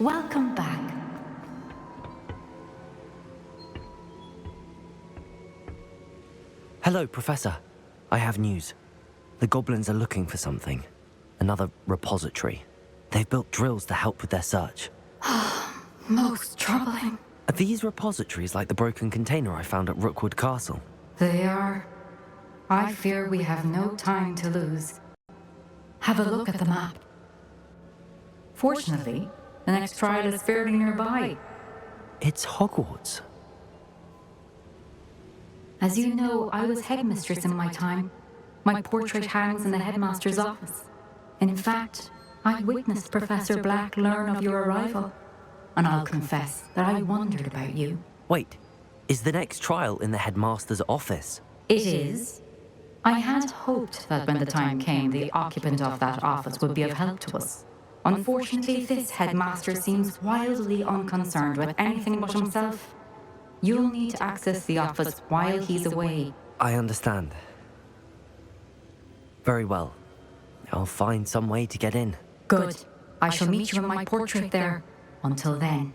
Welcome back. Hello, Professor. I have news. The goblins are looking for something. Another repository. They've built drills to help with their search. Most troubling. Are these repositories like the broken container I found at Rookwood Castle? They are. I fear we have no time to lose. Have a look at the map. Fortunately, the next trial is fairly nearby. It's Hogwarts. As you know, I was headmistress in my time. My portrait hangs in the headmaster's office. In fact, I witnessed Professor Black learn of your arrival. And I'll confess that I wondered about you. Wait, is the next trial in the headmaster's office? It is. I had hoped that when the time came, the occupant of that office would be of help to us. Unfortunately, this headmaster seems wildly unconcerned with anything but himself. You'll need to access the office while he's away. I understand. Very well. I'll find some way to get in. Good. I shall meet you in my portrait there. Until then.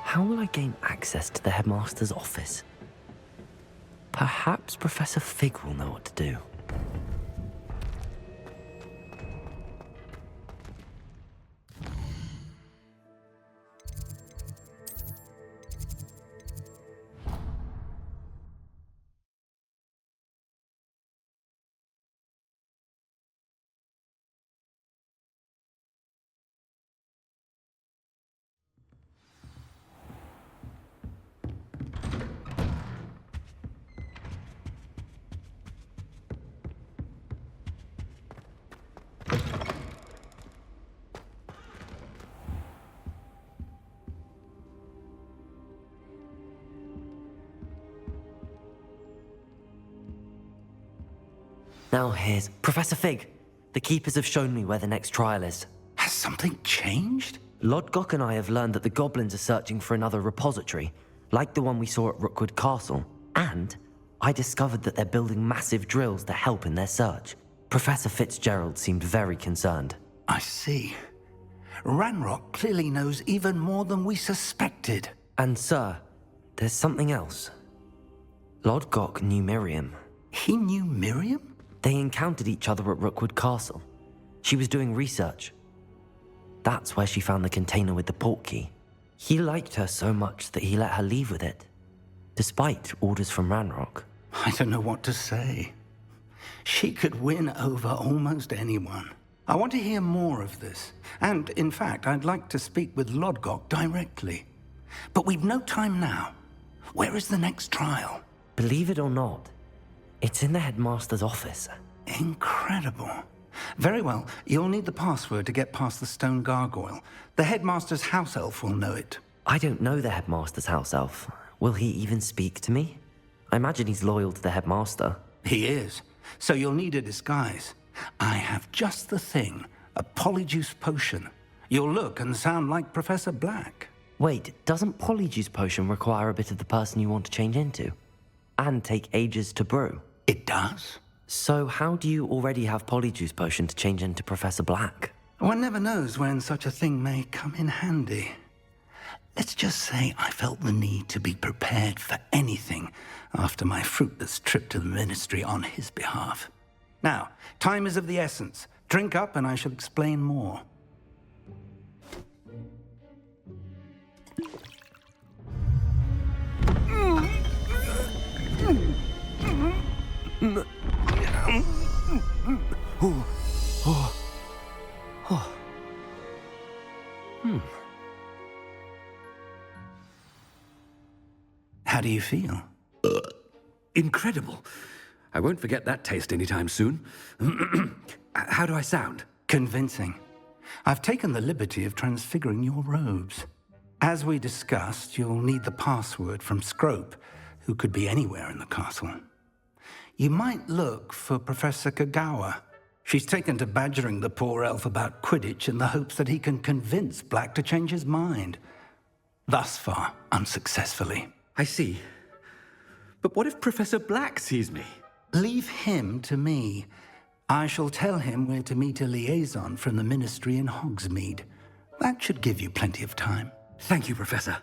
How will I gain access to the headmaster's office? Perhaps Professor Fig will know what to do. Now here's Professor Fig. The Keepers have shown me where the next trial is. Has something changed? Lodgok and I have learned that the goblins are searching for another repository, like the one we saw at Rookwood Castle. And I discovered that they're building massive drills to help in their search. Professor Fitzgerald seemed very concerned. I see. Ranrock clearly knows even more than we suspected. And sir, there's something else. Lodgok knew Miriam. He knew Miriam? They encountered each other at Rookwood Castle. She was doing research. That's where she found the container with the portkey. He liked her so much that he let her leave with it, despite orders from Ranrock. I don't know what to say. She could win over almost anyone. I want to hear more of this. And, in fact, I'd like to speak with Lodgok directly. But we've no time now. Where is the next trial? Believe it or not, it's in the headmaster's office. Incredible. Very well, you'll need the password to get past the stone gargoyle. The headmaster's house elf will know it. I don't know the headmaster's house elf. Will he even speak to me? I imagine he's loyal to the headmaster. He is. So you'll need a disguise. I have just the thing, a Polyjuice potion. You'll look and sound like Professor Black. Wait, doesn't Polyjuice potion require a bit of the person you want to change into? And take ages to brew? It does. So how do you already have Polyjuice potion to change into Professor Black? One never knows when such a thing may come in handy. Let's just say I felt the need to be prepared for anything after my fruitless trip to the ministry on his behalf. Now, time is of the essence. Drink up and I shall explain more. How do you feel? Incredible. I won't forget that taste anytime soon. How do I sound? Convincing. I've taken the liberty of transfiguring your robes. As we discussed, you'll need the password from Scrope, who could be anywhere in the castle. You might look for Professor Kagawa. She's taken to badgering the poor elf about Quidditch in the hopes that he can convince Black to change his mind. Thus far, unsuccessfully. I see. But what if Professor Black sees me? Leave him to me. I shall tell him we're to meet a liaison from the Ministry in Hogsmeade. That should give you plenty of time. Thank you, Professor.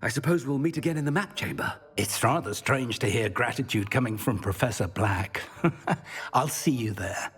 I suppose we'll meet again in the map chamber. It's rather strange to hear gratitude coming from Professor Black. I'll see you there.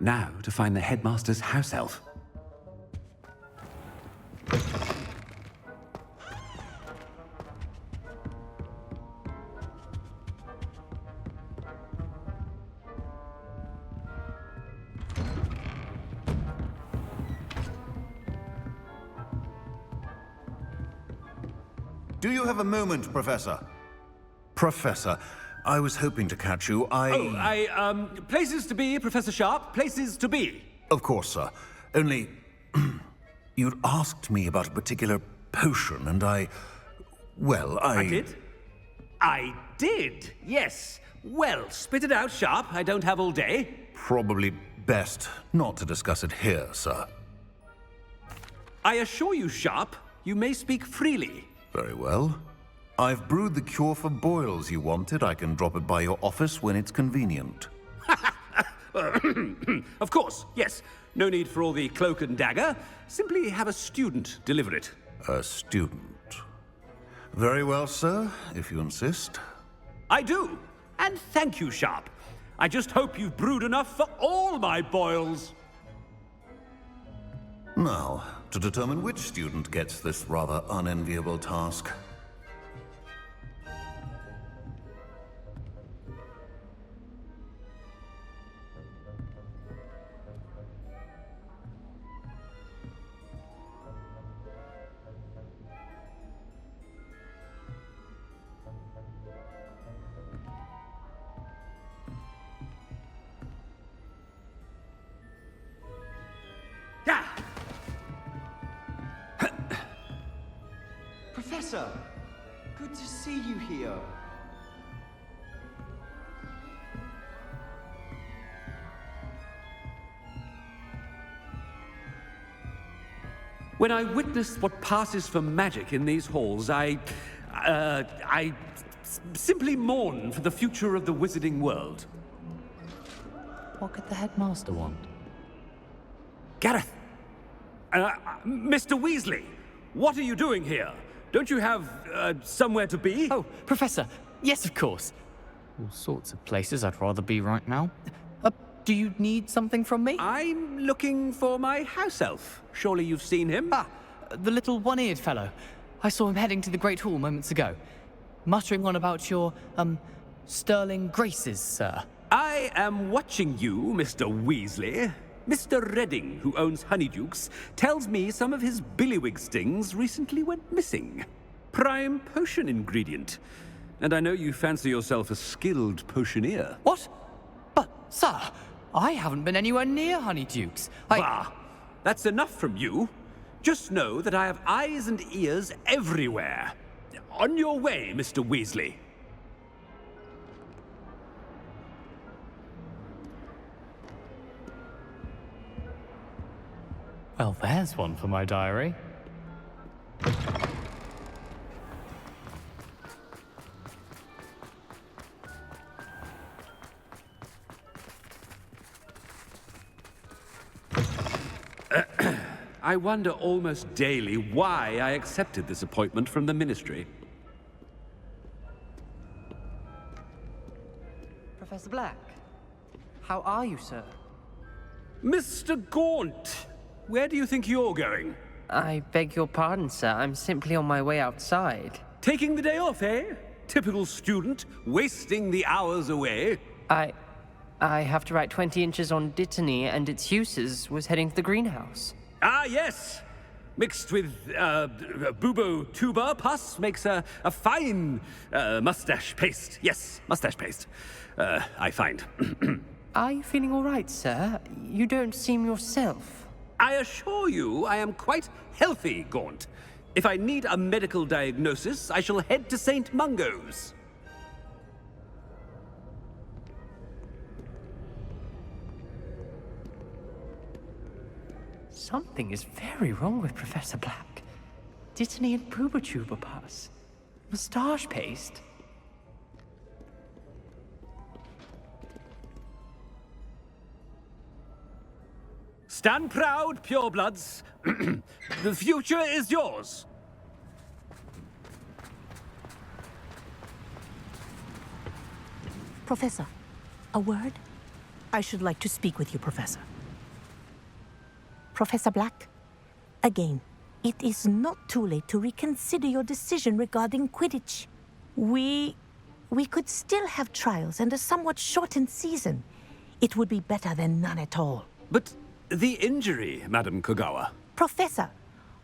Now to find the headmaster's house elf. Do you have a moment, Professor? Professor, I was hoping to catch you. Places to be, Professor Sharp, places to be. Of course, sir. Only, you'd asked me about a particular potion, and I did? I did, yes. Well, spit it out, Sharp. I don't have all day. Probably best not to discuss it here, sir. I assure you, Sharp, you may speak freely. Very well. I've brewed the cure for boils you wanted. I can drop it by your office when it's convenient. Of course, yes. No need for all the cloak and dagger. Simply have a student deliver it. A student. Very well, sir, if you insist. I do. And thank you, Sharp. I just hope you've brewed enough for all my boils. Now, to determine which student gets this rather unenviable task. Professor, good to see you here. When I witness what passes for magic in these halls, I simply mourn for the future of the wizarding world. What could the headmaster want? Gareth! Mr. Weasley, what are you doing here? Don't you have, somewhere to be? Oh, Professor, yes, of course. All sorts of places I'd rather be right now. Do you need something from me? I'm looking for my house elf. Surely you've seen him? Ah, the little one-eared fellow. I saw him heading to the Great Hall moments ago, muttering on about your, sterling graces, sir. I am watching you, Mr. Weasley. Mr. Redding, who owns Honeydukes, tells me some of his billywig stings recently went missing. Prime potion ingredient. And I know you fancy yourself a skilled potioneer. What? But, sir, I haven't been anywhere near Honeydukes. Bah! That's enough from you. Just know that I have eyes and ears everywhere. On your way, Mr. Weasley. Well, there's one for my diary. I wonder almost daily why I accepted this appointment from the Ministry. Professor Black, how are you, sir? Mr. Gaunt, where do you think you're going? I beg your pardon, sir. I'm simply on my way outside. Taking the day off, eh? Typical student, wasting the hours away. I have to write 20 inches on Dittany and its uses. Was heading to the greenhouse. Ah, yes! Mixed with, bubo tuber pus makes a fine, mustache paste. Yes, mustache paste. I find. Are you feeling all right, sir? You don't seem yourself. I assure you I am quite healthy, Gaunt. If I need a medical diagnosis, I shall head to St. Mungo's. Something is very wrong with Professor Black. Dittany and Pooba Tuba Pass. Moustache paste. Stand proud, purebloods. The future is yours. Professor, a word? I should like to speak with you, Professor. Professor Black, again, it is not too late to reconsider your decision regarding Quidditch. We could still have trials and a somewhat shortened season. It would be better than none at all. But the injury, Madam Kogawa. Professor,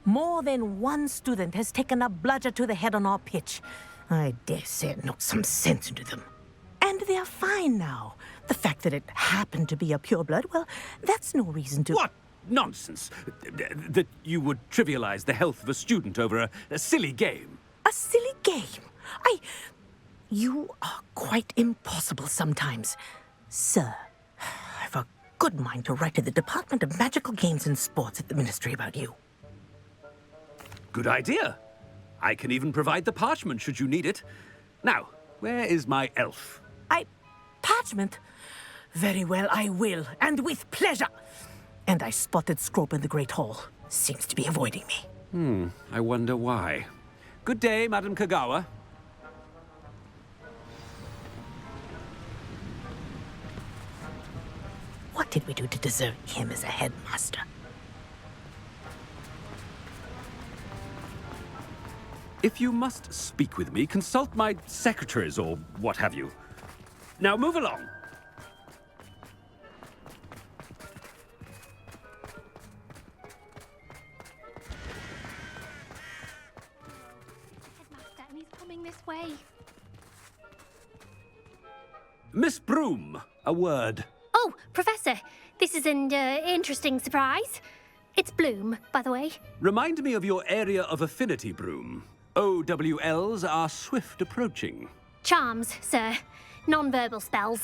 more than one student has taken a bludger to the head on our pitch. I dare say it knocked some sense into them. And they're fine now. The fact that it happened to be a pureblood, well, that's no reason to... What nonsense! That you would trivialize the health of a student over a silly game. A silly game? You are quite impossible sometimes. Sir, I've a good mind to write to the Department of Magical Games and Sports at the Ministry about you. Good idea. I can even provide the parchment should you need it. Now, where is my elf? Parchment? Very well, I will, and with pleasure. And I spotted Scrope in the Great Hall. Seems to be avoiding me. I wonder why. Good day, Madam Kogawa. What did we do to deserve him as a headmaster? If you must speak with me, consult my secretaries or what have you. Now move along. Headmaster, and he's coming this way. Miss Broom, a word. Oh, Professor, this is an interesting surprise. It's Bloom, by the way. Remind me of your area of affinity, Broom. OWLs are swift approaching. Charms, sir. Non-verbal spells.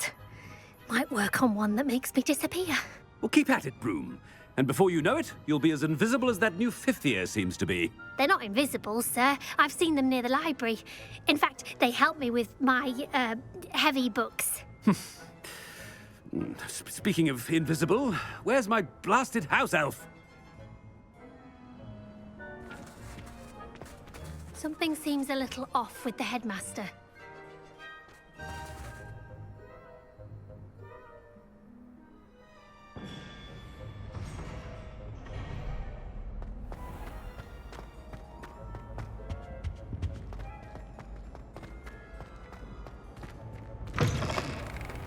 Might work on one that makes me disappear. Well, keep at it, Broom. And before you know it, you'll be as invisible as that new fifth year seems to be. They're not invisible, sir. I've seen them near the library. In fact, they help me with my, heavy books. Speaking of invisible, where's my blasted house elf? Something seems a little off with the headmaster.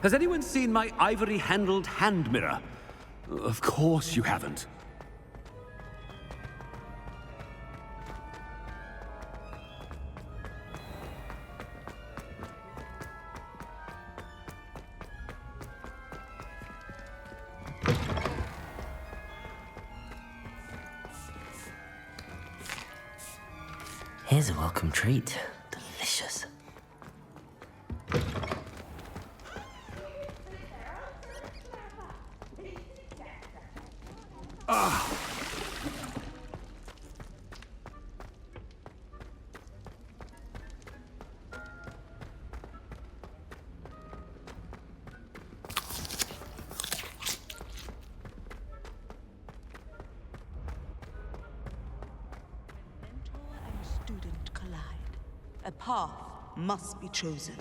Has anyone seen my ivory-handled hand mirror? Of course you haven't. Here's a welcome treat. Delicious. Student collide. A path must be chosen.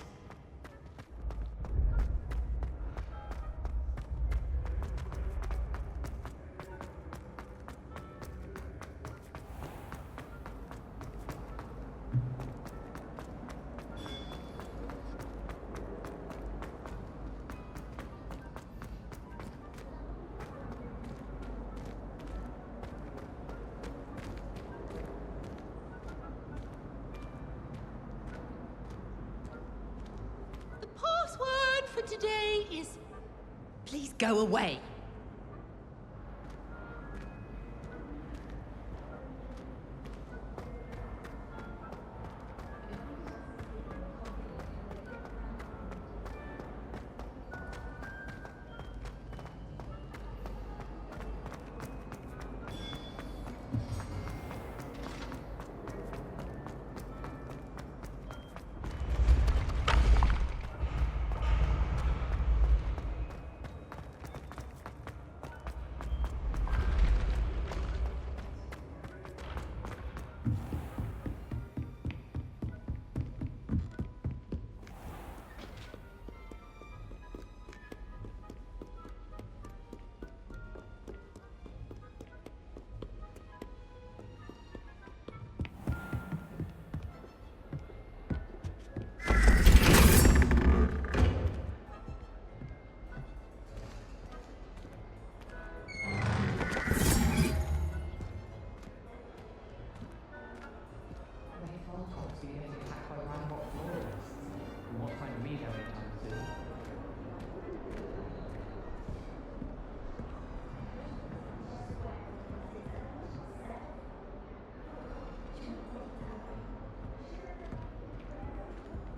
For today is... Please go away.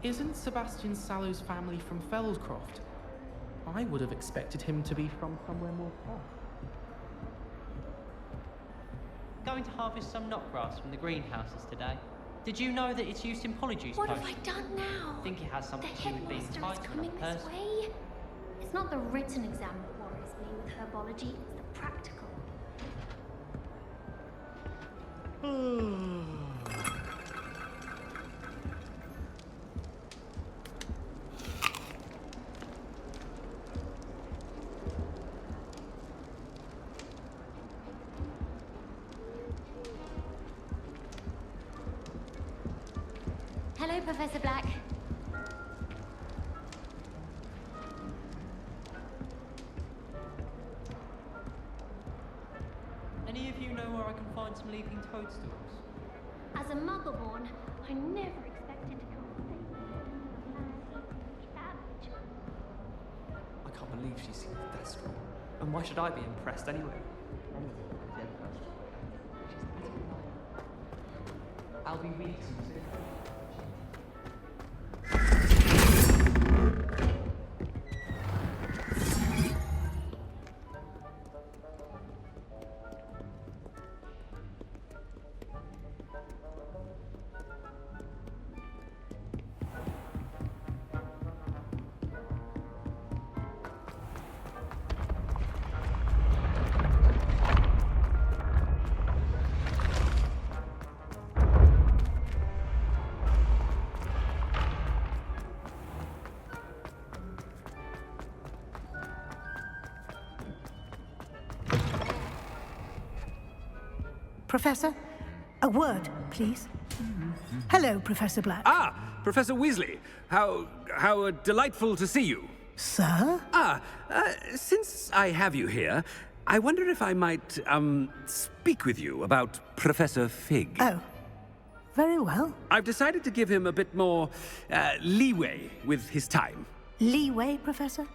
Isn't Sebastian Sallow's family from Feldcroft? I would have expected him to be from somewhere more far. Going to harvest some knotgrass from the greenhouses today. Did you know that it's used in Polyjuice What Plot? have I done now? I think it has something The to do with being headmaster tied is to coming another this person. way. It's not the written exam that worries me with herbology, it's the practical. Hello, Professor Black. Any of you know where I can find some leaping toadstools? As a motherborn, I never expected to come cabbage. I can't believe she's seen the death scroll. And why should I be impressed anyway? I'll be reading some soon. Professor, a word, please. Hello, Professor Black. Ah, Professor Weasley. How delightful to see you. Sir? Since I have you here, I wonder if I might, speak with you about Professor Fig. Oh, very well. I've decided to give him a bit more, leeway with his time. Leeway, Professor?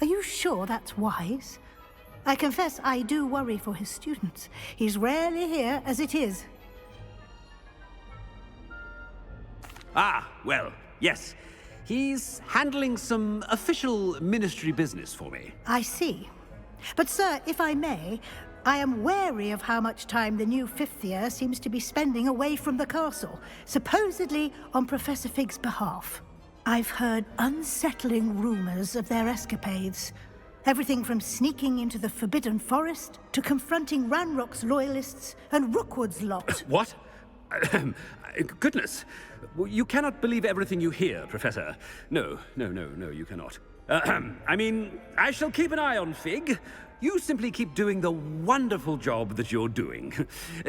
Are you sure that's wise? I confess I do worry for his students. He's rarely here as it is. Ah, well, yes. He's handling some official ministry business for me. I see. But, sir, if I may, I am wary of how much time the new fifth year seems to be spending away from the castle, supposedly on Professor Fig's behalf. I've heard unsettling rumors of their escapades. Everything from sneaking into the Forbidden Forest to confronting Ranrock's loyalists and Rookwood's lot. What? Goodness. You cannot believe everything you hear, Professor. No, you cannot. I mean, I shall keep an eye on Fig. You simply keep doing the wonderful job that you're doing.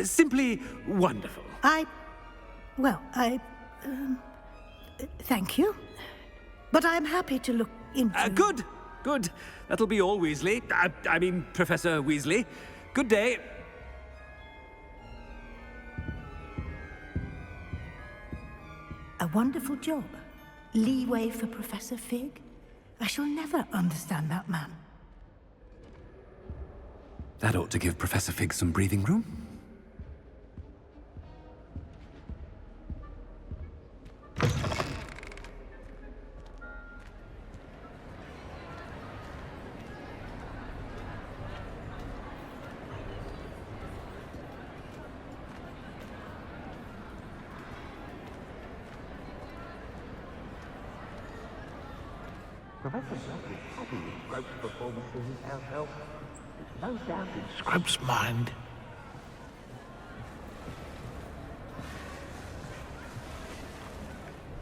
Simply wonderful. Thank you. But I'm happy to look into... Good. That'll be all, Weasley. I mean, Professor Weasley. Good day. A wonderful job. Leeway for Professor Fig. I shall never understand that man. That ought to give Professor Fig some breathing room. Professor Black is happy with Scrope's performance in his house help. There's no doubt in Scrope's mind.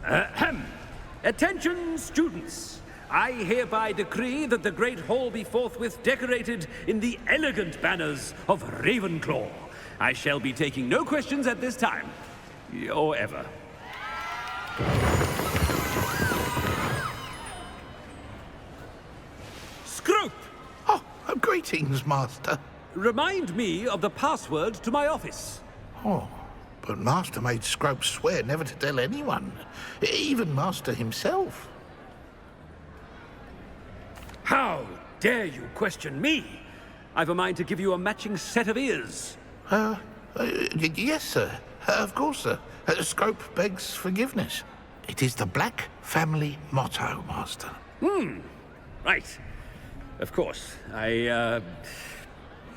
Ahem. Attention, students. I hereby decree that the Great Hall be forthwith decorated in the elegant banners of Ravenclaw. I shall be taking no questions at this time. Or ever. Scrope! Oh, greetings, Master. Remind me of the password to my office. Oh, but Master made Scrope swear never to tell anyone, even Master himself. How dare you question me? I've a mind to give you a matching set of ears. Yes, sir. Of course, sir. Scrope begs forgiveness. It is the Black family motto, Master. Right. Of course.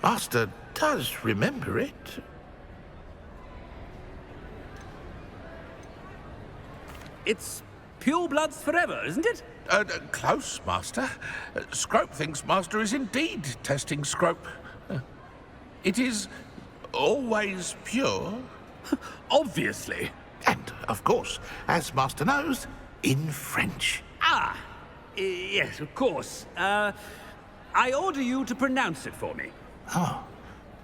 Master does remember it. It's pure bloods forever, isn't it? Close, Master. Scrope thinks Master is indeed testing Scrope. It is always pure. Obviously. And, of course, as Master knows, in French. Yes, of course. I order you to pronounce it for me. Oh,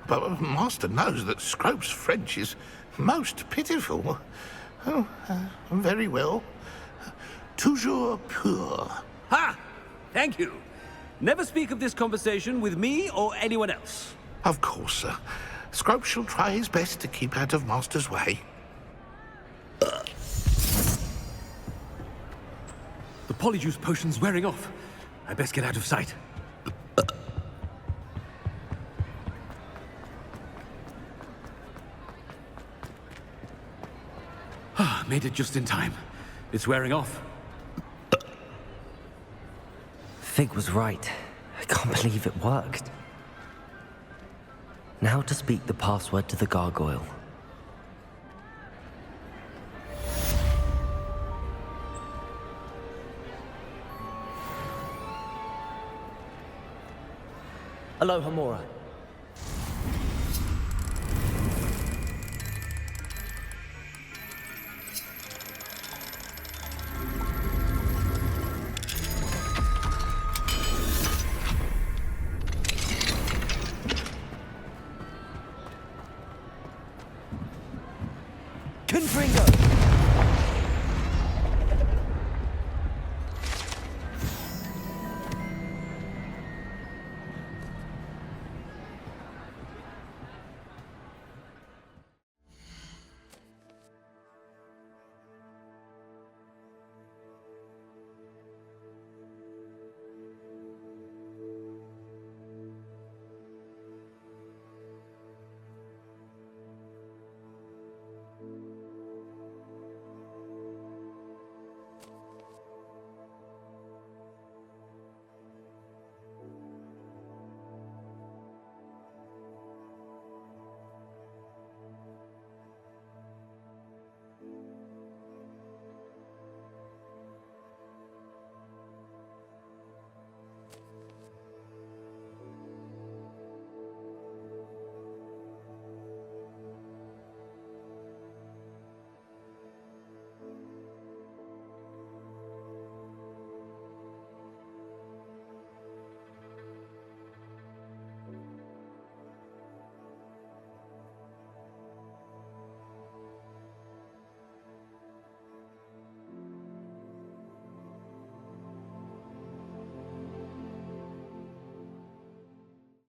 but Master knows that Scrope's French is most pitiful. Oh, very well. Toujours pur. Ha! Thank you. Never speak of this conversation with me or anyone else. Of course, sir. Scrope shall try his best to keep out of Master's way. The Polyjuice potion's wearing off. I best get out of sight. Made it just in time. It's wearing off. Fig was right. I can't believe it worked. Now to speak the password to the gargoyle. Aloha, Mora.